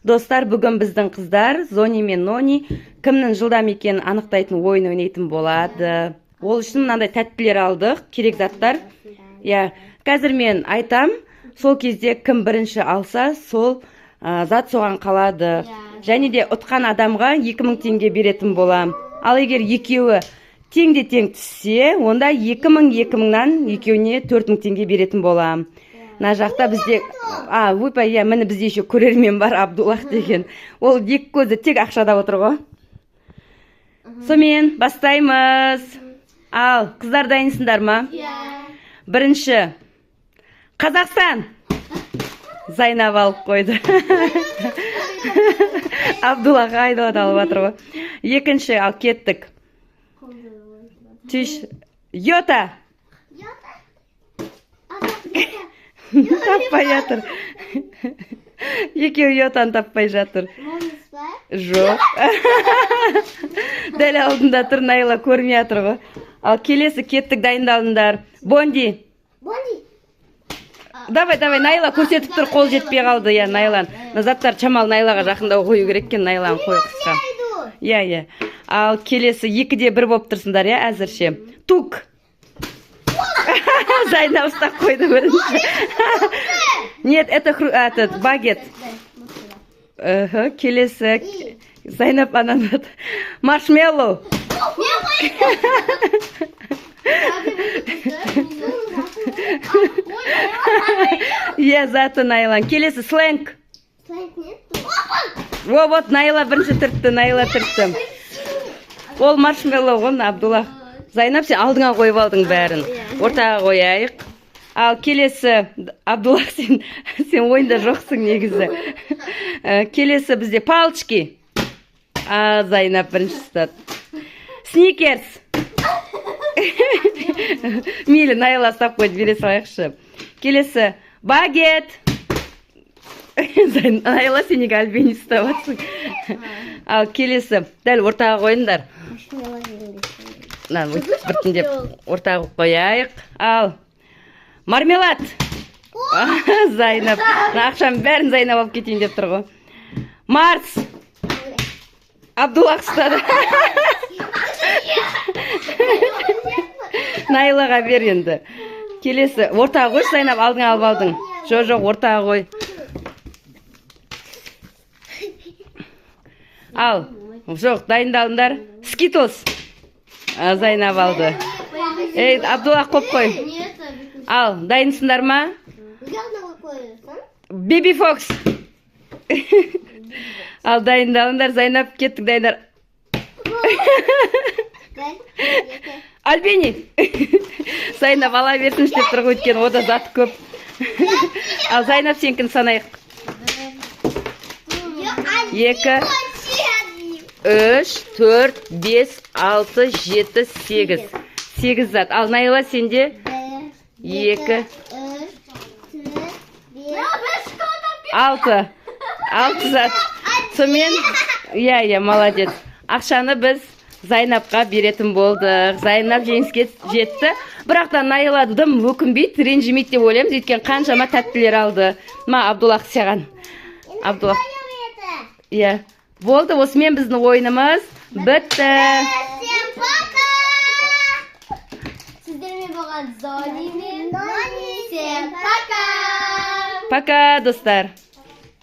Достар, бүгін біздің қыздар Зони мен Нони кімнің жылдам екенін анықтайтын ойын ойнайтын болады. Ол үшін мынандай тәттілер алдық, керек заттар. Қазір мен айтам, сол кезде кім бірінші алса, сол зат соған қалады. Және де ұтқан адамға 2000 теңге беретін болам. Ал егер екеуі тең түссе, онда 2000-2000-нан екеуіне 4000 теңге беретін болам. Мына жақта бізде, міне бізде еще көрермен бар, Абдуллах деген. Ол екі көзі тек ақшада отыр ғой. Сонымен бастаймыз. Ал, қыздар дайынсыңдар ма? Бірінші, Қазақстан. Зайнап алып қойды. Абдуллах айдалады алып отыр ғой. Екінші, ал кеттік. Йота. Таппай жатыр. Екеу йотаны таппай жатыр. Жоқ. Дәл алдында тұр, Найла көрмей жатыр ғой. Ал келесі кеттік, дайындалыңдар. Бонди. Давай, Найла көрсетіп тұр, қол жетпей қалды. Найлан. Заттар шамал Найлаға жақындау қою керек екен, Найланы қой қысқа. Ал келесі 2-де 1 болып тұрсыңдар, әзірше. Тук. Зайнап ұстап қойды бірінші. Нет, это багет. Келесі Зайнап ананы. Маршмеллоу. Заты Найлан. Келесі сленг. Вот Найла бірінші түртті, Найла түртті. Ол маршмеллоу ғой, Абдуллах. Зайнап, сен алдыңа қойып алдың бәрін. Ортаға қойайық. Ал келесі, Абдуллах, сен ойында жоқсың негізі. Келесі бізде палочки. Зайнап бірінші ұстады. Сникерс. Мейлі, Найла ұстап қойды, бере салайықшы. Келесі багет. Найла, сен неге альбени ұстап атсың. Ал келесі, дәл ортаға қойыңдар. Біртіндеп ортаға қойайық. Ал мармелад. Зайнап. Ақшам бәрін Зайнап алып кетейін деп тұр ғой. Марс. Абдуллах ұстады. Найлаға бер енді. Келесі ортаға қойшы, Зайнап, алдыңа алып алдың. Жоқ, ортаға қой. Ал, жоқ, дайындалыңдар. Скитлс. Зайнап алды. Абдуллах қоп қой. Ал, дайынсыңдар ма? Беби Фокс. Ал, дайындалыңдар, Зайнап, кеттік, дайындар. Альбени. Зайнап ала берсін деп тұр ғой, өткен, ода заты көп. Ал, Зайнап, сенкін санайық. 2, 3, 4, 5, 6, 7, 8. 8 зат. Ал Найла сенде? 2, 6. 6 зат. Сонымен, молодец. Ақшаны біз Зайнапқа беретін болдық. Зайнап жеңіске жетті. Бірақта Найла дым өкінбейді, ренжімейді деп ойлаймыз. Өйткені қаншама тәттілер алды. Абдуллах саған. Абдуллах. Болды, осымен біздің ойынымыз бітті. Всем пока! Сіздермен болған Зони мен Нони. Всем пока! Пока, достар.